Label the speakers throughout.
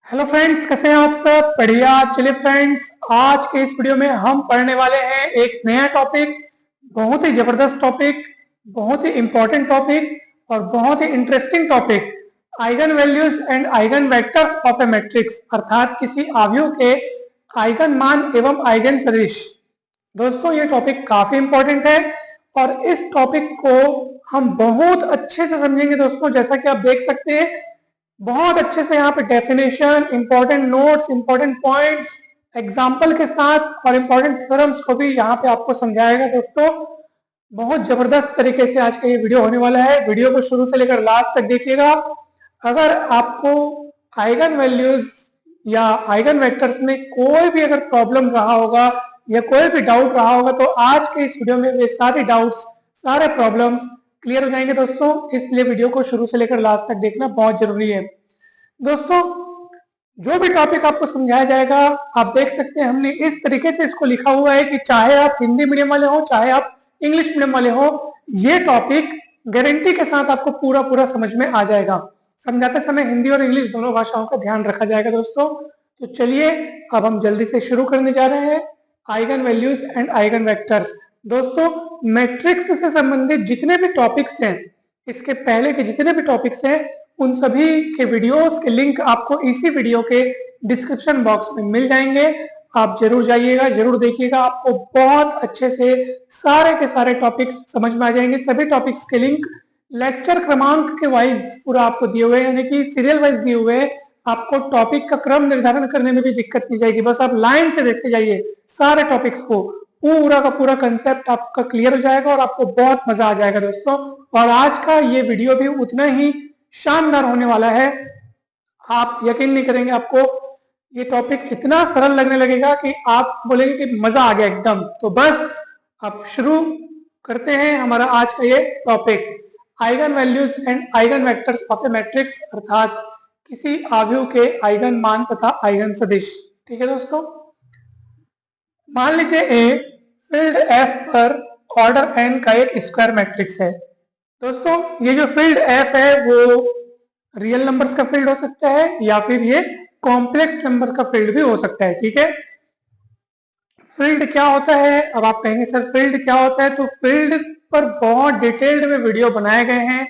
Speaker 1: Hello friends, कैसे हैं आप सब? बढ़िया। चलिए फ्रेंड्स, आज के इस वीडियो में हम पढ़ने वाले हैं एक नया टॉपिक। बहुत ही जबरदस्त टॉपिक, बहुत ही इंपॉर्टेंट टॉपिक और बहुत ही interesting topic. Eigen values and eigen vectors of a matrix, अर्थात किसी आव्यूह के आइगन मान एवं आइगन सदिश। दोस्तों, ये टॉपिक काफी इंपॉर्टेंट है और इस टॉपिक को हम बहुत अच्छे से समझेंगे दोस्तों। जैसा कि आप देख सकते हैं, बहुत अच्छे से यहाँ पे definition, important notes, important points, example के साथ और इंपॉर्टेंट थ्योरम्स को भी यहाँ पे आपको समझाएगा दोस्तों। बहुत जबरदस्त तरीके से आज का ये वीडियो होने वाला है। वीडियो को शुरू से लेकर लास्ट तक देखिएगा। अगर आपको आइगन वैल्यूज या आइगन वेक्टर्स में कोई भी अगर प्रॉब्लम रहा होगा या कोई भी डाउट रहा होगा, तो आज के इस वीडियो में वे सारे डाउट्स, सारे प्रॉब्लम्स क्लियर हो जाएंगे दोस्तों। इसलिए वीडियो को शुरू से लेकर लास्ट तक देखना बहुत जरूरी है दोस्तों। जो भी टॉपिक आपको समझाया जाएगा, आप देख सकते हैं हमने इस तरीके से इसको लिखा हुआ है कि चाहे आप हिंदी मीडियम वाले हो, चाहे आप इंग्लिश मीडियम वाले हो, ये टॉपिक गारंटी के साथ आपको पूरा पूरा समझ में आ जाएगा। समझाते समय हिंदी और इंग्लिश दोनों भाषाओं का ध्यान रखा जाएगा दोस्तों। तो चलिए अब हम जल्दी से शुरू करने जा रहे हैं। Eigen values and eigen vectors. दोस्तों, मैट्रिक्स से संबंधित जितने भी टॉपिक्स हैं, इसके पहले के जितने भी टॉपिक्स हैं, उन सभी के वीडियोस के लिंक आपको इसी वीडियो के डिस्क्रिप्शन बॉक्स में मिल जाएंगे। आप जरूर जाइएगा, जरूर देखिएगा। आपको बहुत अच्छे से सारे के सारे टॉपिक्स समझ में आ जाएंगे। सभी टॉपिक्स के लिंक लेक्चर क्रमांक के वाइज पूरा आपको दिए हुए हैं, यानी कि सीरियल वाइज दिए हुए हैं। आपको टॉपिक का क्रम निर्धारण करने में भी दिक्कत नहीं जाएगी। बस आप लाइन से देखते जाइए सारे टॉपिक्स को, पूरा का पूरा कंसेप्ट आपका क्लियर हो जाएगा और आपको बहुत मजा आ जाएगा दोस्तों। और आज का ये वीडियो भी उतना ही शानदार होने वाला है। आप यकीन नहीं करेंगे, आपको ये टॉपिक इतना सरल लगने लगेगा कि आप बोलेंगे कि मजा आ गया एकदम। तो बस अब शुरू करते हैं हमारा आज का ये topic, eigen values and eigen vectors of a matrix, अर्थात किसी आव्यूह के आइगन मान तथा आइगन सदिश। ठीक है दोस्तों, मान लीजिए ए फील्ड एफ पर ऑर्डर एन का एक स्क्वायर मैट्रिक्स है। दोस्तों, ये जो फील्ड एफ है वो रियल नंबर्स का फील्ड हो सकता है या फिर ये कॉम्प्लेक्स नंबर का फील्ड भी हो सकता है। ठीक है, फील्ड क्या होता है? अब आप कहेंगे सर फील्ड क्या होता है? तो फील्ड पर बहुत डिटेल्ड में वीडियो बनाए गए हैं,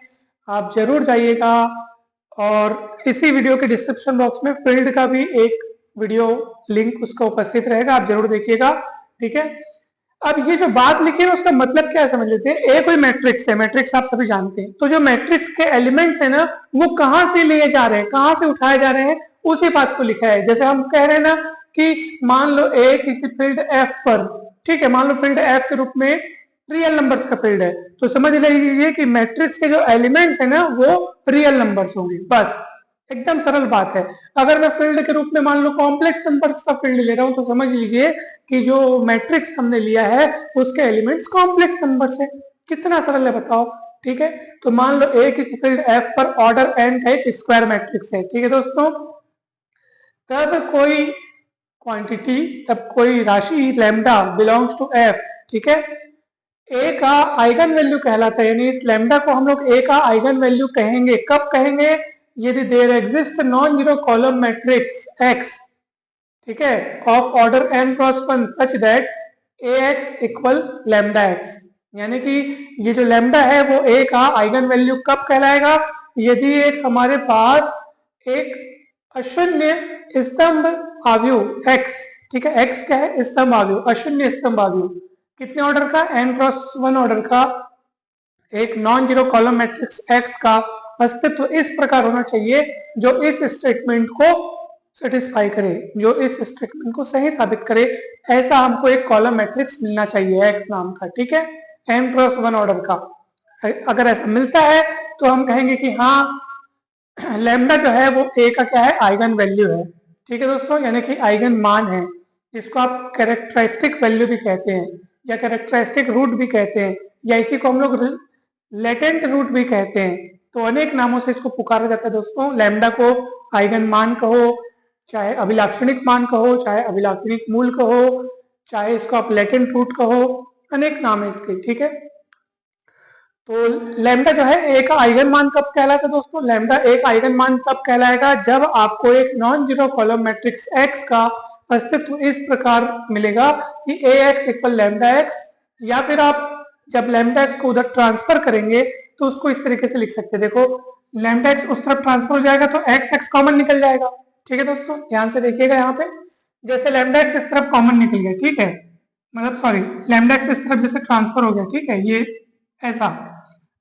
Speaker 1: आप जरूर जाइएगा। और इसी वीडियो के डिस्क्रिप्शन बॉक्स में फील्ड का भी एक वीडियो लिंक उसका उपस्थित रहेगा, आप जरूर देखिएगा। ठीक है, अब ये जो बात लिखी है उसका मतलब क्या है समझ लेते हैं। ए कोई मैट्रिक्स है, मैट्रिक्स आप सभी जानते हैं। तो जो मैट्रिक्स के एलिमेंट्स है ना, वो कहां से लिए जा रहे हैं, कहां से उठाए जा रहे हैं, उसी बात को लिखा है। जैसे हम कह रहे हैं ना कि मान लो ए किसी फील्ड एफ पर, ठीक है, मान लो फील्ड एफ के रूप में रियल नंबर्स का फील्ड है, तो समझ लीजिए कि मैट्रिक्स के जो एलिमेंट्स है ना वो रियल नंबर्स होंगे। बस एकदम सरल बात है। अगर मैं फील्ड के रूप में मान लो कॉम्प्लेक्स नंबर्स का फील्ड ले रहा हूं, तो समझ लीजिए कि जो मैट्रिक्स हमने लिया है उसके एलिमेंट्स कॉम्प्लेक्स नंबर्स है। कितना सरल है बताओ। ठीक है, तो मान लो ए किसी फील्ड एफ पर ऑर्डर एन का एक स्क्वायर मैट्रिक्स है। ठीक है दोस्तों, तब कोई क्वांटिटी, तब कोई राशि लैम्डा बिलोंग्स टू एफ, ठीक है, ए का आइगन वैल्यू कहलाता है। यानी इस लैम्डा को हम लोग ए का आइगन वैल्यू कहेंगे। कब कहेंगे? यदि there exist non zero column matrix X, ठीक है, of order n cross one such that A X equal lambda X. यानी कि ये जो लैम्डा है वो ए का आइगन वैल्यू कब कहलाएगा? यदि एक हमारे पास एक अशून्य स्तंभ आव्यूह एक्स, ठीक है, एक्स क्या है? स्तंभ आव्यूह, अशून्य स्तंभ आव्यूह, कितने ऑर्डर का? एन क्रॉस वन ऑर्डर का एक non zero column matrix x का अस्तित्व इस प्रकार होना चाहिए जो इस स्टेटमेंट को सेटिस्फाई करे, जो इस स्टेटमेंट को सही साबित करे। ऐसा हमको एक कॉलम मैट्रिक्स मिलना चाहिए एक्स नाम का, ठीक है, एन क्रॉस वन ऑर्डर का। अगर ऐसा मिलता है तो हम कहेंगे कि हाँ, लैम्डा जो है वो ए का क्या है? आइगन वैल्यू है। ठीक है दोस्तों, यानी कि आइगन मान है। इसको आप कैरेक्टरिस्टिक वैल्यू भी कहते हैं या कैरेक्टरिस्टिक रूट भी कहते हैं, या इसी को हम लोग लेटेंट रूट भी कहते हैं। तो अनेक नामों से इसको पुकारा जाता है दोस्तों। लैम्डा को आइगन मान कहो, चाहे अभिलाक्षणिक मान कहो, चाहे अभिलाक्षणिक मूल कहो, चाहे इसको आप लेटेंट रूट कहो, अनेक नाम है इसके। ठीक है, तो लैम्डा जो है ए का आइगन मान कब कहलाता है दोस्तों? लैम्डा ए का आइगन मान तब कहलाएगा जब आपको एक non zero column matrix x का अस्तित्व इस प्रकार मिलेगा कि ए एक्स इक्वल लैम्डा एक्स, या फिर आप जब लैम्डा एक्स को उधर ट्रांसफर करेंगे तो उसको इस तरीके से लिख सकते हैं। देखो लैम्डा एक्स उस तरफ ट्रांसफर हो जाएगा तो एक्स एक्स कॉमन निकल जाएगा। ठीक है दोस्तों, ध्यान से देखिएगा यहाँ पे, जैसे लैम्डा एक्स इस तरफ कॉमन निकल गया, ठीक है, मतलब सॉरी लैम्डा एक्स इस तरफ जैसे ट्रांसफर हो गया, ठीक है, ये ऐसा।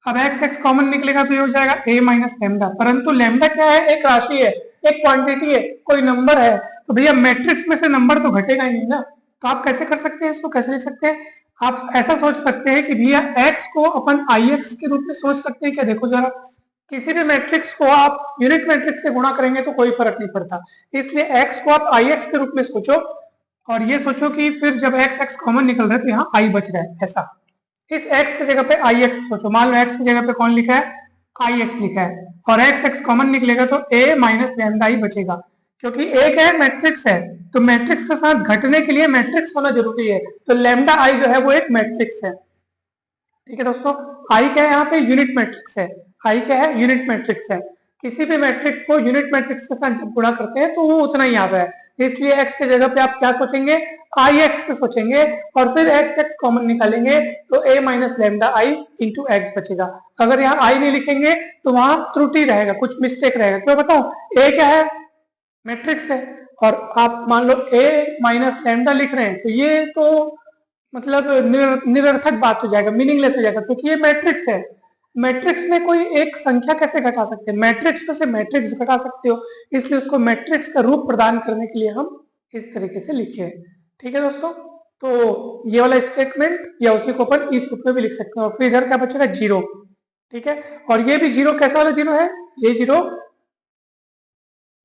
Speaker 1: अब एक्स एक्स कॉमन निकलेगा तो ये हो जाएगा a माइनस लैम्डा, परंतु लैम्डा क्या है? एक राशि है, एक क्वांटिटी है, कोई नंबर है, तो भैया मैट्रिक्स में से नंबर तो घटेगा ही नहीं ना। तो आप कैसे कर सकते हैं इसको? कैसे लिख सकते हैं? आप ऐसा सोच सकते हैं कि भैया x को अपन ix के रूप में सोच सकते हैं क्या? देखो जरा, किसी भी मैट्रिक्स को आप यूनिट मैट्रिक्स से गुणा करेंगे तो कोई फर्क नहीं पड़ता, इसलिए x को आप ix के रूप में सोचो, और ये सोचो कि फिर जब x x कॉमन निकल रहा है तो यहाँ i बच रहा है, ऐसा। इस x की जगह पे ix सोचो, मान लो x की जगह पे कौन लिखा है? ix लिखा है, और x x कॉमन निकलेगा तो a माइनस लैम्डा i बचेगा, क्योंकि a क्या है? मैट्रिक्स है, तो मैट्रिक्स के साथ घटने के लिए मैट्रिक्स होना जरूरी है, तो लैम्डा i जो है वो एक मैट्रिक्स है। ठीक है दोस्तों, i क्या है? यहाँ पे यूनिट मैट्रिक्स है, i क्या है? यूनिट मैट्रिक्स है। किसी भी मैट्रिक्स को यूनिट मैट्रिक्स के साथ जब गुणा करते हैं तो वो उतना ही आता है, इसलिए x की जगह पे आप क्या सोचेंगे? ix सोचेंगे, और फिर x x कॉमन निकालेंगे तो a minus lambda i into x बचेगा। अगर यहाँ i नहीं लिखेंगे तो वहां त्रुटि रहेगा, कुछ मिस्टेक रहेगा। क्यों बताऊं? a क्या है? मैट्रिक्स है, और आप मान लो a माइनस लैम्डा लिख रहे हैं तो ये तो मतलब निरर्थक बात हो जाएगा, मीनिंगलेस हो जाएगा, क्योंकि ये मैट्रिक्स है। मैट्रिक्स में कोई एक संख्या कैसे घटा सकते हैं? मैट्रिक्स में से मैट्रिक्स घटा सकते हो, इसलिए उसको मैट्रिक्स का रूप प्रदान करने के लिए हम इस तरीके से लिखे हैं। ठीक है दोस्तों, तो ये वाला स्टेटमेंट या उसी को अपन इस रूप में भी लिख सकते हैं, और फिर इधर क्या बचेगा? जीरो। ठीक है, और ये भी जीरो कैसा वाला जीरो है? ये जीरो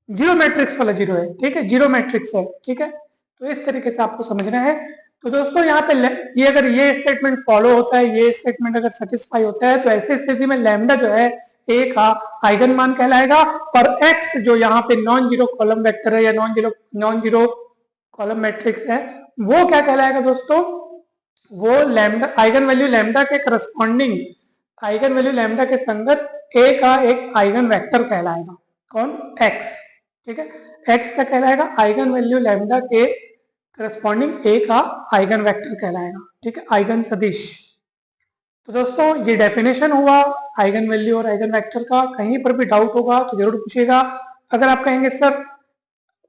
Speaker 1: जीरो मैट्रिक्स वाला जीरो है। ठीक है, जीरो मैट्रिक्स है। ठीक है, तो इस तरीके से आपको समझना है। तो दोस्तों यहाँ पे ये अगर ये स्टेटमेंट फॉलो होता है, ये स्टेटमेंट अगर सेटिस्फाई होता है, तो ऐसी स्थिति में लैम्डा जो है ए का आइगन मान कहलाएगा, और एक्स जो यहाँ पे नॉन जीरो कॉलम वेक्टर है या नॉन जीरो कॉलम मैट्रिक्स है, वो क्या कहलाएगा दोस्तों? वो लैम्डा आइगन वैल्यू लैम्डा के करस्पॉन्डिंग, आइगन वैल्यू लैम्डा के संगत ए का एक आइगन वेक्टर कहलाएगा। कौन? एक्स। ठीक है, एक्स का कहलाएगा आइगन वैल्यू लैम्डा के करस्पॉन्डिंग ए का आइगन वेक्टर कहलाएगा। ठीक है, आइगन सदिश। तो दोस्तों ये डेफिनेशन हुआ आइगन वैल्यू और आइगन वेक्टर का। कहीं पर भी डाउट होगा तो जरूर पूछिएगा। अगर आप कहेंगे सर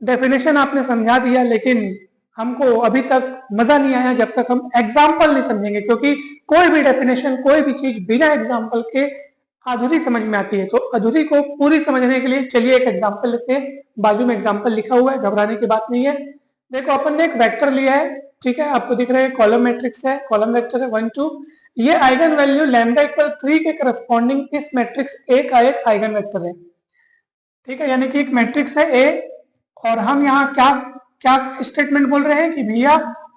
Speaker 1: डेफिनेशन आपने समझा दिया लेकिन हमको अभी तक मजा नहीं आया जब तक हम एग्जाम्पल नहीं समझेंगे, क्योंकि कोई भी डेफिनेशन कोई भी चीज बिना एग्जाम्पल के अधूरी समझ में आती है, तो अधूरी को पूरी समझने के लिए चलिए एक एग्जाम्पल लेते हैं। बाजू में एग्जाम्पल लिखा हुआ है, घबराने की बात नहीं है। देखो अपन ने एक वेक्टर लिया है, ठीक है, आपको दिख रहा है कॉलम मैट्रिक्स है, कॉलम वेक्टर है 1 2। ये आइगन वैल्यू लैम्डा इक्वल 3 के करस्पॉन्डिंग इस मैट्रिक्स ए का एक आइगन वेक्टर है। ठीक है, यानी कि एक मैट्रिक्स है ए, और हम यहाँ क्या क्या स्टेटमेंट बोल रहे हैं कि भैया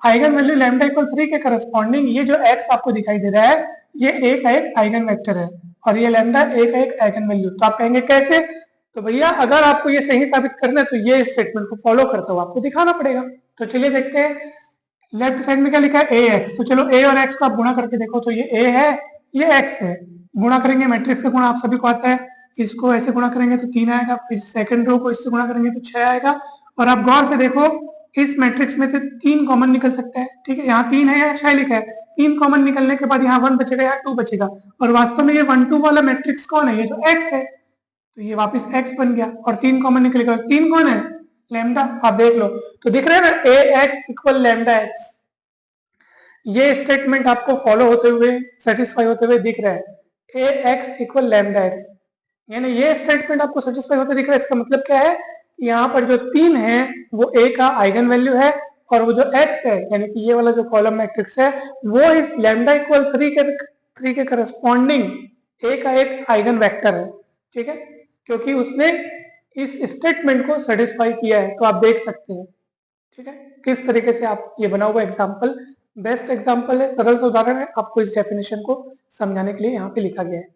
Speaker 1: आइगन वैल्यू लैम्डा इक्वल 3 के करस्पॉन्डिंग ये जो एक्स आपको दिखाई दे रहा है ये ए का एक आइगन वेक्टर है, और ये लैम्डा ए का एक आइगन वैल्यू। तो आप कहेंगे कैसे? तो भैया अगर आपको ये सही साबित करना है तो ये स्टेटमेंट को फॉलो करते हो आपको दिखाना पड़ेगा। तो चलिए देखते हैं, लेफ्ट साइड में क्या लिखा है? ए एक्स। तो चलो ए और एक्स को आप गुणा करके देखो, तो ये ए है, ये एक्स है। गुणा करेंगे, मैट्रिक्स का गुणा आप सभी को आता है, इसको ऐसे गुणा करेंगे तो 3 आएगा, फिर सेकंड रो को इससे गुणा करेंगे तो 6 आएगा। और आप गौर से देखो इस मैट्रिक्स में से 3 कॉमन निकल सकता है। ठीक है, यहाँ 3 है, यहाँ 6 लिखा है, 3 कॉमन निकलने के बाद यहाँ 1 बचेगा, यहाँ 2 बचेगा, और वास्तव में ये 1 2 वाला मैट्रिक्स कौन है? ये तो एक्स है, तो ये वापस एक्स बन गया, और 3 कॉमन निकलेगा। 3 कौन है? लैम्डा। आप देख लो, तो दिख रहा है ना ए एक्स इक्वल लैम्डा एक्स। ये स्टेटमेंट आपको फॉलो होते हुए, सेटिस्फाई होते हुए दिख रहा है, ए एक्स इक्वल लैम्डा एक्स, यानी ये स्टेटमेंट आपको सेटिस्फाई होते दिख रहा है। इसका मतलब क्या है? यहाँ पर जो 3 है वो ए का आइगन वैल्यू है, और वो जो एक्स है यानी कि ये वाला जो कॉलम मैट्रिक्स है वो इस लैम्डा इक्वल 3 के करस्पॉन्डिंग ए का एक आइगन वेक्टर है। ठीक है, क्योंकि उसने इस स्टेटमेंट को सेटिस्फाई किया है, तो आप देख सकते हैं। ठीक है, किस तरीके से आप ये बना हुआ एग्जाम्पल बेस्ट एग्जाम्पल है, सरल सा उदाहरण है, आपको इस डेफिनेशन को समझाने के लिए यहाँ पे लिखा गया है।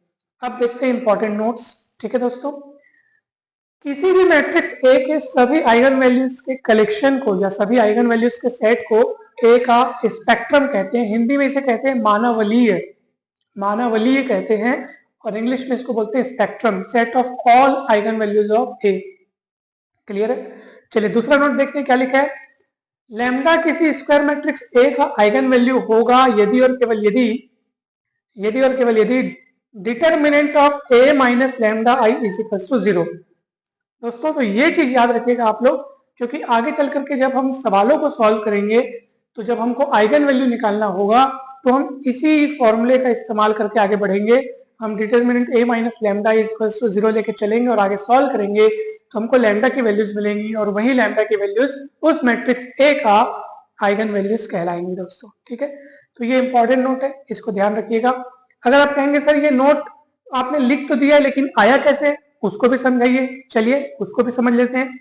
Speaker 1: अब देखते हैं इंपॉर्टेंट नोट्स। ठीक है दोस्तों, किसी भी मैट्रिक्स ए के सभी आइगन वैल्यूज के कलेक्शन को या सभी आइगन वैल्यूज के सेट को ए का स्पेक्ट्रम कहते हैं। हिंदी में इसे कहते हैं मानवलीय। मानावलीय कहते हैं, और इंग्लिश में इसको बोलते हैं spectrum, set of all eigen values of A. Clear है? चलिए दूसरा नोट देखते हैं क्या लिखा है। लैम्डा किसी स्क्वायर मैट्रिक्स ए का आइगन वैल्यू होगा यदि और केवल यदि determinant of A minus lambda I is equal to 0। दोस्तों तो ये चीज याद रखिएगा आप लोग, क्योंकि आगे चल करके जब हम सवालों को सॉल्व करेंगे तो जब हमको आइगन वैल्यू निकालना होगा तो हम इसी फॉर्मूले का इस्तेमाल करके आगे बढ़ेंगे। हम determinant A minus lambda is equal to 0 लेके चलेंगे और आगे सॉल्व करेंगे तो हमको लैम्डा की वैल्यूज मिलेंगी, और वही लैम्डा की वैल्यूज उस मैट्रिक्स ए का आइगन वैल्यूज कहलाएंगी दोस्तों। ठीक है, तो ये इंपॉर्टेंट नोट है, इसको ध्यान रखिएगा। अगर आप कहेंगे सर ये नोट आपने लिख तो दिया है लेकिन आया कैसे, उसको भी समझाइए। चलिए उसको भी समझ लेते हैं।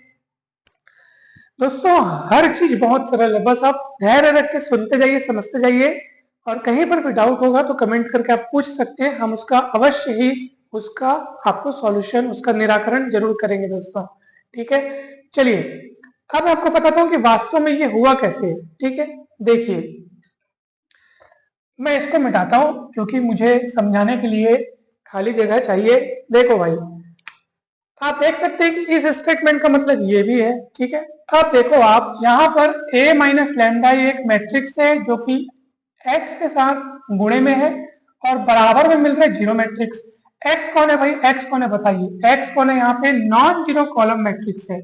Speaker 1: दोस्तों हर चीज बहुत सरल है, बस आप धैर्य रख के सुनते जाइए, समझते जाइए, और कहीं पर भी डाउट होगा तो कमेंट करके आप पूछ सकते हैं, हम उसका अवश्य ही उसका आपको सॉल्यूशन, उसका निराकरण जरूर करेंगे दोस्तों। ठीक है, चलिए अब आपको बताता हूं कि वास्तव में ये हुआ कैसे है। ठीक है, देखिए मैं इसको मिटाता हूं क्योंकि मुझे समझाने के लिए खाली जगह चाहिए। देखो भाई, आप देख सकते हैं कि इस स्टेटमेंट का मतलब ये भी है। ठीक है, अब देखो आप यहाँ पर a माइनस लैम्डा एक मैट्रिक्स है जो कि x के साथ गुणे में है और बराबर में मिल रहा है जीरो मैट्रिक्स। x कौन है भाई, x कौन है बताइए, x कौन है यहाँ पे, नॉन जीरो कॉलम मैट्रिक्स है।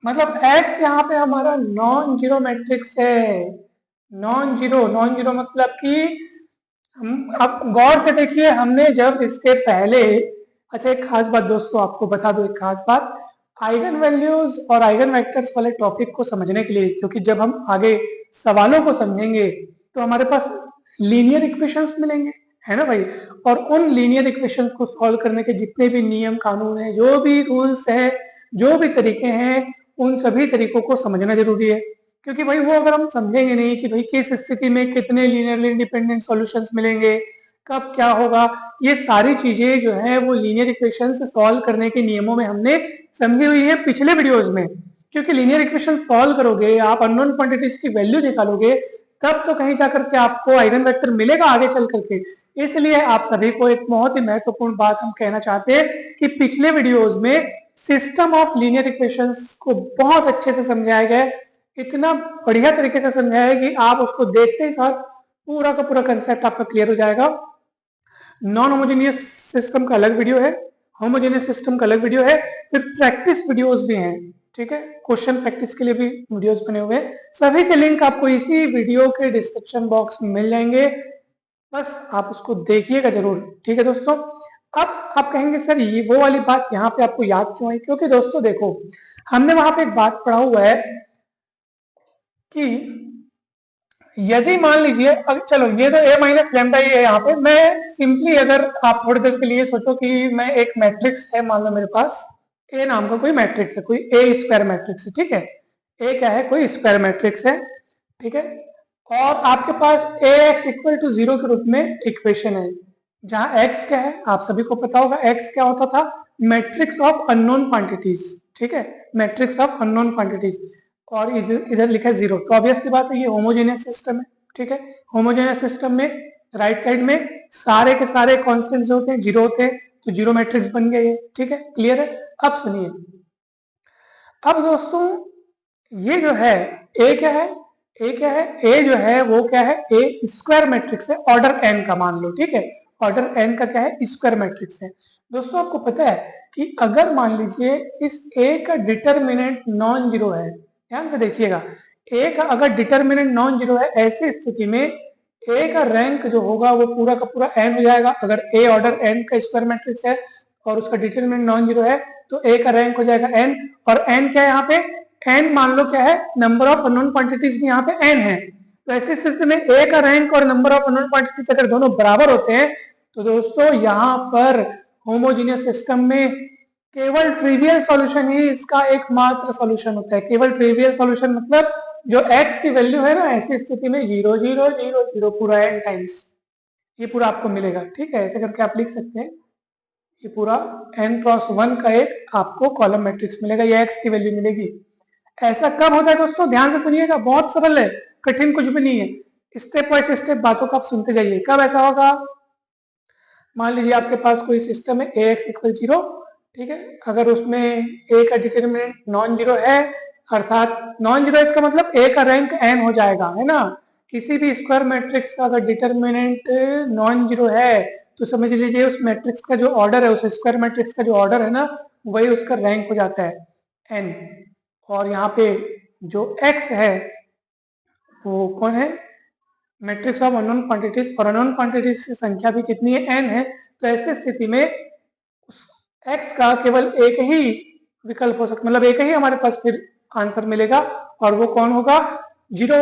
Speaker 1: मतलब x यहाँ पे हमारा नॉन जीरो मैट्रिक्स है। नॉन जीरो मतलब कि हम, आप गौर से देखिए, हमने जब इसके पहले, अच्छा एक खास बात दोस्तों आपको बता दो, एक खास बात, आइगन वैल्यूज और आइगन वेक्टर्स वाले टॉपिक को समझने के लिए, क्योंकि जब हम आगे सवालों को समझेंगे तो हमारे पास लीनियर इक्वेशंस मिलेंगे, है ना भाई, और उन लीनियर इक्वेशंस को सॉल्व करने के जितने भी नियम कानून है, जो भी रूल्स है, जो भी तरीके हैं, उन सभी तरीकों को समझना जरूरी है। क्योंकि भाई वो अगर हम समझेंगे नहीं कि भाई किस स्थिति में कितने लीनियरली इंडिपेंडेंट सॉल्यूशंस मिलेंगे, कब क्या होगा, ये सारी चीजें जो है वो लीनियर इक्वेशन से सॉल्व करने के नियमों में हमने समझी हुई है पिछले वीडियोस में। क्योंकि लीनियर इक्वेशन सॉल्व करोगे, आप अननोन क्वांटिटीज की वैल्यू निकालोगे, तब तो कहीं जाकर के आपको आइगन वेक्टर मिलेगा आगे चल करके। इसलिए आप सभी को एक बहुत ही महत्वपूर्ण बात हम कहना चाहते हैं कि पिछले वीडियोस में सिस्टम ऑफ लीनियर इक्वेशंस को बहुत अच्छे से समझाया गया है, इतना बढ़िया तरीके से समझाया है कि आप उसको देखते ही साथ पूरा का पूरा कंसेप्ट आपका क्लियर हो जाएगा। नॉन होमोजेनियस सिस्टम का अलग वीडियो है, होमोजेनियस सिस्टम का अलग वीडियो है, फिर प्रैक्टिस वीडियोस भी हैं। ठीक है, क्वेश्चन प्रैक्टिस के लिए भी वीडियोस बने हुए हैं, सभी के लिंक आपको इसी वीडियो के डिस्क्रिप्शन बॉक्स में मिल जाएंगे, बस आप उसको देखिएगा जरूर। ठीक है दोस्तों, अब आप कहेंगे सर ये वो वाली बात यहाँ पे आपको याद क्यों आई, क्योंकि दोस्तों देखो हमने वहां पे एक बात पढ़ा हुआ है कि यदि मान लीजिए, चलो ये तो a माइनस लैम्डा ही है यहाँ पे, मैं सिंपली, अगर आप थोड़ी देर के लिए सोचो कि मैं एक मैट्रिक्स है, मान लो मेरे पास a नाम का कोई मैट्रिक्स है, कोई a स्क्वायर मैट्रिक्स है। ठीक है, a क्या है, कोई स्क्वायर मैट्रिक्स है। ठीक है, और आपके पास ax इक्वल टू 0 के रूप में इक्वेशन है, जहां x क्या है आप सभी को पता होगा, x क्या होता था, मैट्रिक्स ऑफ अननोन क्वांटिटीज। ठीक है, मैट्रिक्स ऑफ अननोन क्वांटिटीज, और इधर लिखा है 0, तो ऑब्वियस सी बात है ये होमोजेनियस सिस्टम है। ठीक है, होमोजेनियस सिस्टम में राइट साइड में सारे के सारे कॉन्स्टेंट्स जो होते हैं 0 होते हैं, तो 0 मैट्रिक्स बन गया ये। ठीक है, क्लियर है? अब सुनिए, अब दोस्तों ये जो है a क्या है, a क्या है, a जो है वो क्या है, a स्क्वायर मैट्रिक्स है, ऑर्डर n का मान लो। ठीक है, ऑर्डर n का क्या है, स्क्वायर मैट्रिक्स है। दोस्तों आपको पता है कि अगर मान लीजिए इस a का डिटरमिनेंट नॉन जीरो है, ध्यान से देखिएगा, a का अगर डिटरमिनेंट नॉन जीरो है, ऐसी स्थिति में a का रैंक जो होगा वो पूरा का पूरा n हो जाएगा। अगर a ऑर्डर n का स्क्वायर मैट्रिक्स है और उसका डिटरमिनेंट नॉन जीरो है तो a का रैंक हो जाएगा n, और n क्या है यहाँ पे, n मान लो क्या है, नंबर ऑफ अननोन क्वांटिटीज भी यहाँ पे n है। तो ऐसी स्थिति में a का रैंक और नंबर ऑफ अननोन क्वांटिटीज अगर दोनों बराबर होते हैं तो दोस्तों यहाँ पर होमोजेनियस सिस्टम में केवल ट्रिवियल सॉल्यूशन ही इसका एकमात्र सॉल्यूशन होता है। केवल ट्रिवियल सॉल्यूशन मतलब जो x की वैल्यू है ना, ऐसी स्थिति में 0 0 0 0 पूरा n टाइम्स, ये पूरा आपको मिलेगा। ठीक है, ऐसे करके आप लिख सकते हैं, ये पूरा n क्रॉस 1 का एक आपको कॉलम मैट्रिक्स मिलेगा, ये x की वैल्यू मिलेगी। ऐसा कब होता है दोस्तों, ध्यान से सुनिएगा, बहुत सरल है, कठिन कुछ भी नहीं है, स्टेप बाय स्टेप बातों को आप सुनते जाइए। कब ऐसा होगा, मान लीजिए आपके पास कोई सिस्टम है ax इक्वल 0, ठीक है। अगर उसमें a का डिटरमिनेंट नॉन जीरो है, अर्थात नॉन जीरो इसका मतलब a का रैंक n हो जाएगा, है ना। किसी भी स्क्वायर मैट्रिक्स का अगर डिटरमिनेंट नॉन जीरो है तो समझ लीजिए उस मैट्रिक्स का जो ऑर्डर है, उस स्क्वायर मैट्रिक्स का जो ऑर्डर है ना, वही उसका रैंक हो जाता है n। और यहाँ पे जो x है वो कौन है, मैट्रिक्स ऑफ अननोन क्वांटिटीज, और अननोन क्वांटिटीज की संख्या भी कितनी है, n है। तो ऐसी स्थिति में x का केवल एक ही विकल्प हो सकता, मतलब एक ही हमारे पास फिर आंसर मिलेगा, और वो कौन होगा, जीरो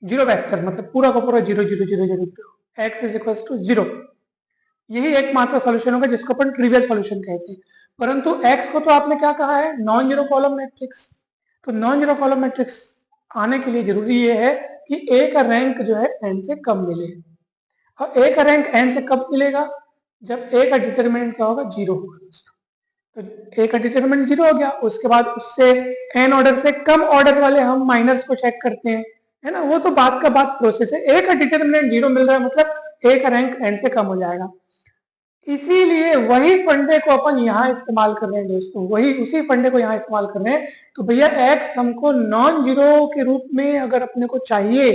Speaker 1: जीरो वेक्टर, मतलब पूरा का पूरा zero zero zero zero, x is equal to zero. यही एकमात्र सॉल्यूशन होगा जिसको अपन ट्रिवियल सॉल्यूशन कहते हैं। परंतु x को तो आपने क्या कहा है, नॉन जीरो कॉलम मैट्रिक्स। तो नॉन जीरो कॉलम मैट्रिक्स आने के लिए जरूरी ये है कि a का रैंक जो है n से कम मिले। और a का रैंक n से कब मिलेगा, जब a का डिटरमिनेंट क्या होगा, जीरो होगा दोस्तों। तो a का डिटरमिनेंट जीरो हो गया, उसके बाद उससे n ऑर्डर से कम ऑर्डर वाले हम माइनर्स को चेक करते हैं, है ना। वो तो बात का बात प्रोसेस है। a का डिटरमिनेंट जीरो मिल रहा है मतलब a का रैंक n से कम हो जाएगा। इसीलिए वही फंडे को अपन यहाँ इस्तेमाल कर रहे हैं दोस्तों, वही उसी फंडे को यहाँ इस्तेमाल कर रहे हैं। तो भैया x हमको नॉन जीरो के रूप में अगर अपने को चाहिए,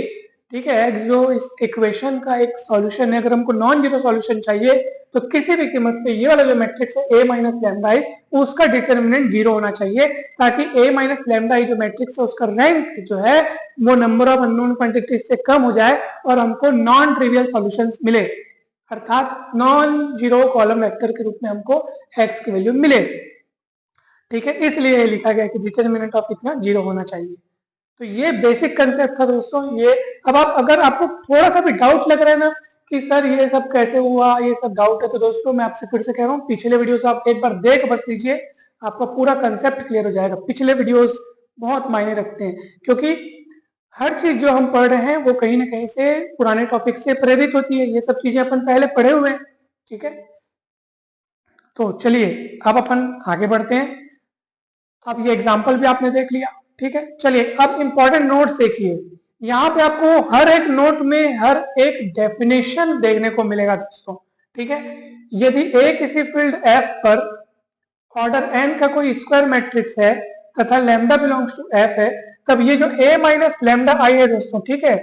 Speaker 1: ठीक है, x जो इस इक्वेशन का एक सॉल्यूशन है, अगर हमको नॉन जीरो सॉल्यूशन चाहिए तो किसी भी कीमत पे ये वाला जो मैट्रिक्स है a माइनस लैम्डा आई, उसका डिटरमिनेंट जीरो होना चाहिए, ताकि a माइनस लैम्डा आई जो मैट्रिक्स है उसका रैंक जो है वो नंबर ऑफ अननोन क्वांटिटीज से कम हो जाए और हमको नॉन ट्रिवियल सॉल्यूशंस मिले, अर्थात नॉन जीरो कॉलम वेक्टर के रूप में हमको x की वैल्यू मिले, ठीक है। इसलिए लिखा गया कि डिटरमिनेंट ऑफ इतना जीरो होना चाहिए। तो ये बेसिक कंसेप्ट था दोस्तों। ये अब आप अगर आपको थोड़ा सा भी डाउट लग रहा है ना कि सर ये सब कैसे हुआ, ये सब डाउट है, तो दोस्तों मैं आपसे फिर से कह रहा हूँ, पिछले वीडियोस आप एक बार देख बस लीजिए, आपका पूरा कंसेप्ट क्लियर हो जाएगा। पिछले वीडियोस बहुत मायने रखते हैं, क्योंकि हर चीज जो हम पढ़ रहे हैं वो कहीं ना कहीं से पुराने टॉपिक से प्रेरित होती है। ये सब चीजें अपन पहले पढ़े हुए हैं, ठीक है। तो चलिए अब अपन आगे बढ़ते हैं। अब ये एग्जाम्पल भी आपने देख लिया, ठीक है। चलिए अब इंपॉर्टेंट नोट्स देखिए। यहाँ पे आपको हर एक नोट में हर एक डेफिनेशन देखने को मिलेगा दोस्तों, ठीक है। यदि a किसी फील्ड f पर ऑर्डर n का कोई स्क्वायर मैट्रिक्स है तथा लैम्डा बिलोंग्स टू f है, तब ये जो a माइनस लैम्डा आई है दोस्तों, ठीक है,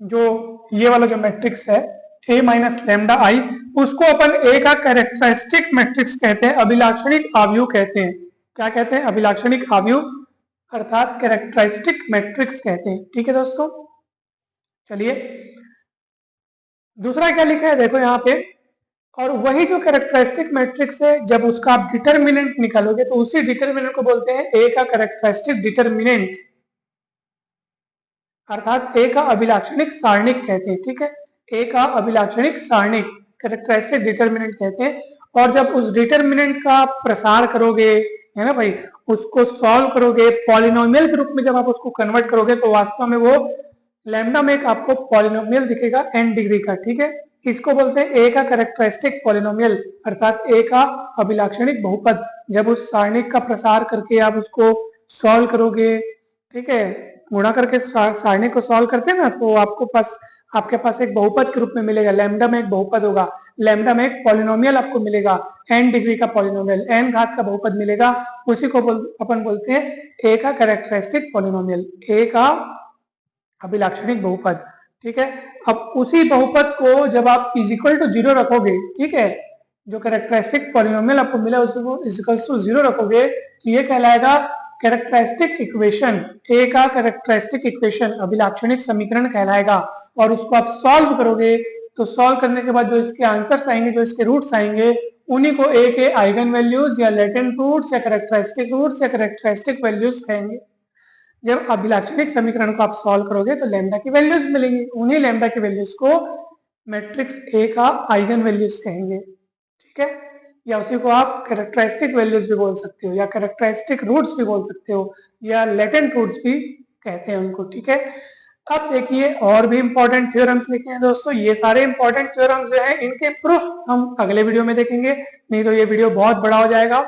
Speaker 1: जो ये वाला जो मैट्रिक्स है a माइनस लैम्डा आई, उसको अपन a का कैरेक्टरिस्टिक मैट्रिक्स कहते हैं, अभिलाक्षणिक आव्यूह कहते हैं। क्या कहते हैं, अभिलाक्षणिक आव्यूह अर्थात कैरेक्टरिस्टिक मैट्रिक्स कहते हैं, ठीक है दोस्तों। चलिए दूसरा क्या लिखा है देखो यहाँ पे, और वही जो कैरेक्टरिस्टिक मैट्रिक्स है जब उसका आप डिटरमिनेंट निकालोगे तो उसी डिटरमिनेंट को बोलते हैं ए का कैरेक्टरिस्टिक डिटरमिनेंट, अर्थात ए का अभिलाक्षणिक सारणिक कहते हैं, ठीक है। ए का अभिलाक्षणिक सारणिक कैरेक्टरिस्टिक डिटरमिनेंट कहते हैं। और जब उस डिटरमिनेंट का प्रसार करोगे, है ना भाई, उसको सॉल्व करोगे पॉलिनोमियल के रूप में, जब आप उसको कन्वर्ट करोगे तो वास्तव में वो लैम्डा में एक आपको पॉलिनोमियल दिखेगा n डिग्री का, ठीक है। इसको बोलते हैं ए का कैरेक्टरिस्टिक पॉलिनोमियल, अर्थात ए का अभिलाक्षणिक बहुपद। जब उस सारणिक का प्रसार करके आप उसको सॉल्व करोगे, ठीक है, गुणा करके सारणी को सॉल्व करते हैं ना, तो आपके पास एक बहुपद के रूप में मिलेगा, लैम्डा में एक बहुपद होगा, लैम्डा में एक पॉलिनोमियल आपको मिलेगा, n डिग्री का पॉलिनोमियल, n घात का बहुपद मिलेगा, उसी को अपन बोलते हैं a का कैरेक्टरिस्टिक पॉलिनोमियल, a का अभिलाक्षणिक बहुपद, ठीक है। अब उसी बहुपद को जब आप इज इक्वल टू जीरो रखोगे, ठीक है, जो कैरेक्टरिस्टिक पॉलिनोमियल आपको मिला उसको इज इक्वल टू जीरो रखोगे, तो ये कहलाएगा कैरेक्टरिस्टिक इक्वेशन, ए का कैरेक्टरिस्टिक इक्वेशन, अभिलाक्षणिक समीकरण कहलाएगा। और उसको आप सॉल्व करोगे तो सॉल्व करने के बाद जो इसके आंसर्स आएंगे, जो इसके रूट्स आएंगे, उन्हीं को ए के आइगन वैल्यूज या लेटेंट रूट्स या कैरेक्टरिस्टिक रूट्स या कैरेक्टरिस्टिक वैल्यूज कहेंगे। जब अभिलाक्षणिक समीकरण को आप सॉल्व करोगे तो लैम्डा की वैल्यूज मिलेंगी, उन्हीं लैम्डा की वैल्यूज को मैट्रिक्स ए का आइगन वैल्यूज कहेंगे, ठीक है। या उसी को आप कैरेक्टरिस्टिक वैल्यूज भी बोल सकते हो, या कैरेक्टरिस्टिक रूट्स भी बोल सकते हो, या लेटेंट रूट्स भी कहते हैं उनको, ठीक है। अब देखिए और भी इंपॉर्टेंट थ्योरम्स लिखे हैं दोस्तों। ये सारे इंपॉर्टेंट थ्योरम्स जो है इनके प्रूफ हम अगले वीडियो में देखेंगे, नहीं तो ये वीडियो बहुत बड़ा हो जाएगा।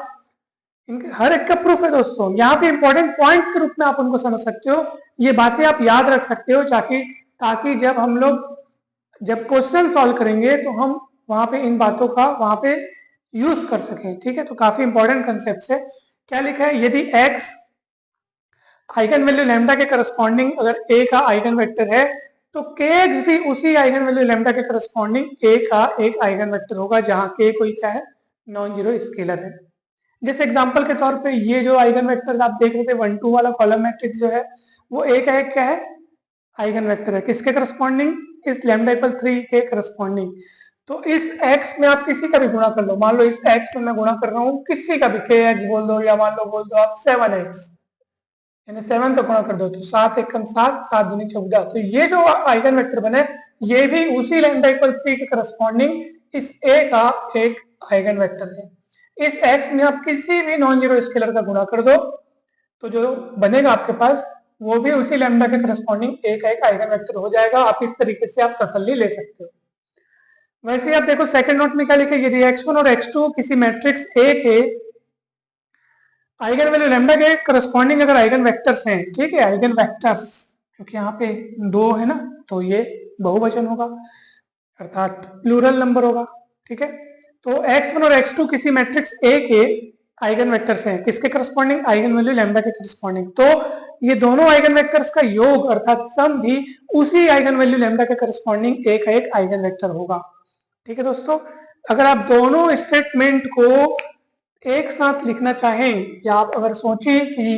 Speaker 1: इनके हर एक का प्रूफ है दोस्तों, यहाँ पे इंपॉर्टेंट पॉइंट्स के रूप में आप उनको समझ सकते हो, ये बातें आप याद रख सकते हो, ताकि जब हम लोग जब क्वेश्चन सॉल्व करेंगे तो हम वहां पे इन बातों का वहां पे यूज कर सकें। ठीक है, तो काफी इंपॉर्टेंट कंसेप्ट है। क्या लिखा है, यदि x आइगन वैल्यू लैम्डा के करस्पॉन्डिंग अगर a का आइगन वेक्टर है तो kx भी उसी आइगन वैल्यू लैम्डा के करस्पॉन्डिंग a का एक आइगन वेक्टर होगा, जहां k कोई क्या है, नॉन जीरो स्केलर है। जैसे एग्जांपल के तौर पे ये जो आइगन वेक्टर आप देख रहे थे 1 2 वाला कॉलम मैट्रिक्स जो है वो a का एक क्या है, आइगन वेक्टर है, किसके करस्पॉन्डिंग, इस लैम्डा इक्वल 3 के करस्पॉन्डिंग। तो इस x में आप किसी का भी गुणा कर लो, मान लो इस x में मैं गुणा कर रहा हूँ किसी का भी, kx बोल दो या मान लो बोल दो आप 7x, यानी 7 का गुणा कर दो तो 7 एक कम 7, 7 दूनी 14। तो ये जो आइगन वेक्टर बने ये भी उसी लैम्डा इक्वल 3 के करस्पॉन्डिंग इस a का एक आइगन वेक्टर है। इस x में आप किसी भी नॉन जीरो स्केलर का गुणा कर दो तो जो बनेगा आपके पास वो भी उसी लैम्डा के करस्पॉन्डिंग a का एक आइगन वेक्टर हो जाएगा। आप इस तरीके से आप तसल्ली ले सकते हो। वैसे ही आप देखो सेकंड नोट में क्या लिखे, यदि x1 और x2 किसी मैट्रिक्स A के आइगन वैल्यू लैम्डा के करस्पॉन्डिंग अगर आइगन वेक्टर्स हैं, ठीक है, आइगन वेक्टर्स, क्योंकि यहाँ पे दो है ना तो ये बहुवचन होगा अर्थात प्लूरल नंबर होगा। ठीक है, तो x1 और x2 किसी मैट्रिक्स A के आइगन वेक्टर्स हैं, किसके करस्पॉन्डिंग, आइगन वैल्यू लैम्डा के करस्पॉन्डिंग। तो ये दोनों आइगन वेक्टर्स का योग अर्थात सम भी उसी आइगन वैल्यू लैम्डा के करस्पॉन्डिंग A का एक आइगन वेक्टर होगा। ठीक है दोस्तों, अगर आप दोनों स्टेटमेंट को एक साथ लिखना चाहें या आप अगर सोचें कि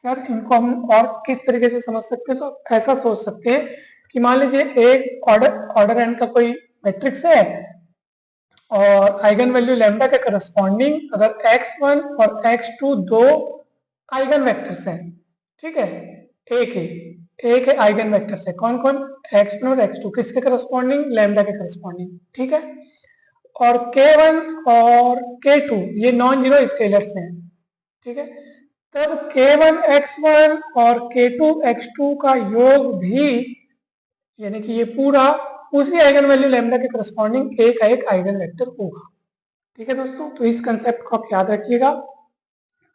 Speaker 1: सर इनको हम और किस तरीके से समझ सकते हैं, तो आप ऐसा सोच सकते हैं कि मान लीजिए एक ऑर्डर एन का कोई मैट्रिक्स है और आइगन वैल्यू लैम्डा के करस्पॉन्डिंग अगर x1 और x2 दो आइगन वेक्टर्स हैं, ठीक है, एक है आइगन वेक्टर्स है, कौन कौन, x1 और x2 किसके करस्पॉन्डिंग, लैम्डा के करस्पॉन्डिंग। ठीक है, और k1 और k2 ये नॉन जीरो स्केलर्स हैं। ठीक है, तब k1x1 और k2x2 का योग भी यानी कि ये पूरा उसी आइगन वैल्यू लैम्डा के करस्पॉन्डिंग a का एक आइगन वेक्टर होगा। ठीक है दोस्तों, तो इस कंसेप्ट को आप याद रखिएगा।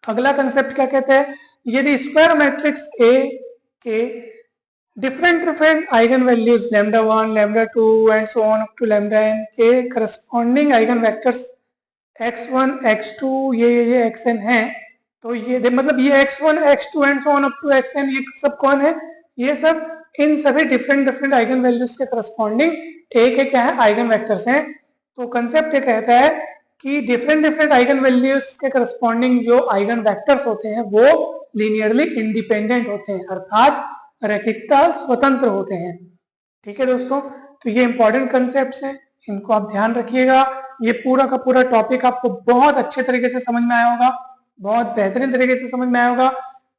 Speaker 1: अगला कंसेप्ट क्या कहते हैं, यदि स्क्वायर मैट्रिक्स A के different eigen values lambda 1 lambda 2 and so on up to lambda n के corresponding eigen vectors x1 x2 ये xn है, तो ये मतलब ये x1 x2 and so on up to xn ये सब कौन है, ये सब इन सभी डिफरेंट आइगन वैल्यूज के करस्पॉन्डिंग A के क्या है, आइगन वेक्टर्स हैं। तो कंसेप्ट ये कहता है कि डिफरेंट आइगन वैल्यूज के करस्पॉन्डिंग जो आइगन वेक्टर्स होते हैं वो लीनियरली इंडिपेंडेंट होते हैं अर्थात रैखिकता स्वतंत्र होते हैं। ठीक है दोस्तों, तो ये इंपॉर्टेंट कंसेप्ट्स हैं, इनको आप ध्यान रखिएगा। ये पूरा का पूरा टॉपिक आपको बहुत अच्छे तरीके से समझ में आया होगा, बहुत बेहतरीन तरीके से समझ में आया होगा।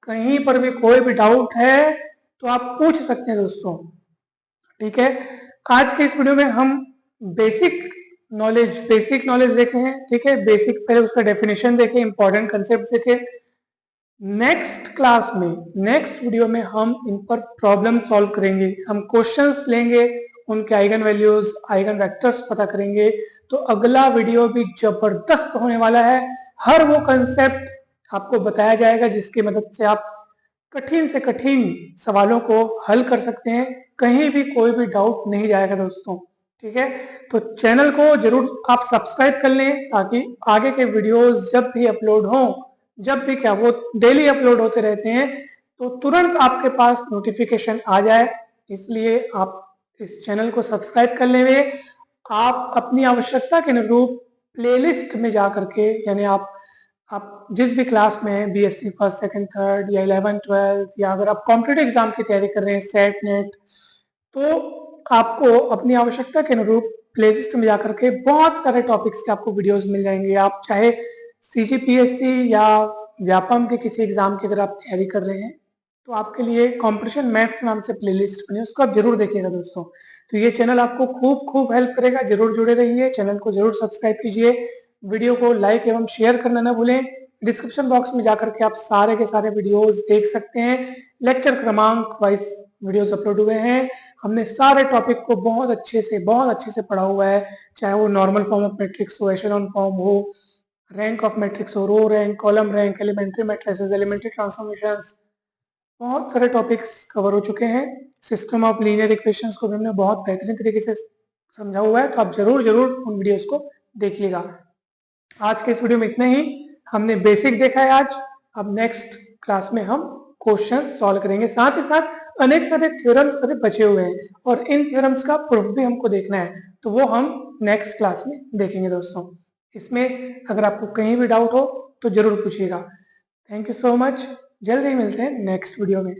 Speaker 1: कहीं पर भी कोई भी डाउट है तो आप पूछ सकते हैं दोस्तों। ठीक है, आज के इस वीडियो में हम बेसिक नॉलेज देखे हैं। ठीक है, बेसिक पहले उसका डेफिनेशन देखे, इंपॉर्टेंट कंसेप्ट देखे। नेक्स्ट क्लास में नेक्स्ट वीडियो में हम इन पर प्रॉब्लम सॉल्व करेंगे, हम क्वेश्चंस लेंगे, उनके आइगन वैल्यूज आइगन वेक्टर्स पता करेंगे। तो अगला वीडियो भी जबरदस्त होने वाला है। हर वो कंसेप्ट आपको बताया जाएगा जिसकी मदद से आप कठिन से कठिन सवालों को हल कर सकते हैं, कहीं भी कोई भी डाउट नहीं जाएगा दोस्तों। ठीक है, तो चैनल को जरूर आप सब्सक्राइब कर लें ताकि आगे के वीडियोस जब भी अपलोड हों, जब भी क्या वो डेली अपलोड होते रहते हैं तो तुरंत आपके पास नोटिफिकेशन आ जाए। इसलिए आप इस चैनल को सब्सक्राइब कर लेंगे। आप अपनी आवश्यकता के अनुरूप प्लेलिस्ट में जा करके, यानी आप जिस भी क्लास में हैं, बीएससी फर्स्ट सेकंड थर्ड या 11 12 या अगर आप कॉम्पिटेटिव एग्जाम की तैयारी कर रहे हैं, सेट नेट, तो आपको अपनी आवश्यकता के अनुरूप प्लेलिस्ट में जाकर के बहुत सारे टॉपिक्स के आपको वीडियोस मिल जाएंगे। आप चाहे सीजीपीएससी या व्यापम के किसी एग्जाम की अगर आप तैयारी कर रहे हैं तो आपके लिए कॉम्पिटिशन मैथ्स नाम से प्लेलिस्ट बनी है, उसको आप जरूर देखिएगा दोस्तों। तो ये चैनल आपको खूब हेल्प करेगा, जरूर जुड़े रहिए, चैनल को जरूर सब्सक्राइब कीजिए, वीडियो को लाइक एवं शेयर करना ना भूलें। डिस्क्रिप्शन बॉक्स में जाकर के आप सारे के सारे वीडियोस देख सकते हैं, लेक्चर क्रमांक वाइज वीडियोस अपलोड हुए हैं। हमने सारे टॉपिक को बहुत अच्छे से पढ़ा हुआ है, चाहे वो नॉर्मल फॉर्म ऑफ मैट्रिक्स हो, एशेलॉन फॉर्म हो, रैंक ऑफ मैट्रिक्स हो, row rank, column rank, elementary matrices, elementary transformations, बहुत सारे टॉपिक्स कवर हो चुके हैं। सिस्टम ऑफ लीनियर इक्वेशंस को भी हमने बहुत बेहतरीन तरीके से समझा हुआ है, तो आप जरूर जरूर उन वीडियोस को देखिएगा। आज के इस वीडियो में इतना ही। हमने बेसिक देखा है आज। अब नेक्स्ट क्लास में हम क्वेश्चन सॉल्व करेंगे, साथ ही साथ अनेक सारे थ्योरम्स अभी बचे हुए हैं और इन थ्योरम्स का प्रूफ भी हमको देखना है, तो वो हम नेक्स्ट क्लास में देखेंगे दोस्तों। इसमें अगर आपको कहीं भी डाउट हो तो जरूर पूछिएगा। Thank you so much. जल्द ही मिलते हैं नेक्स्ट वीडियो में।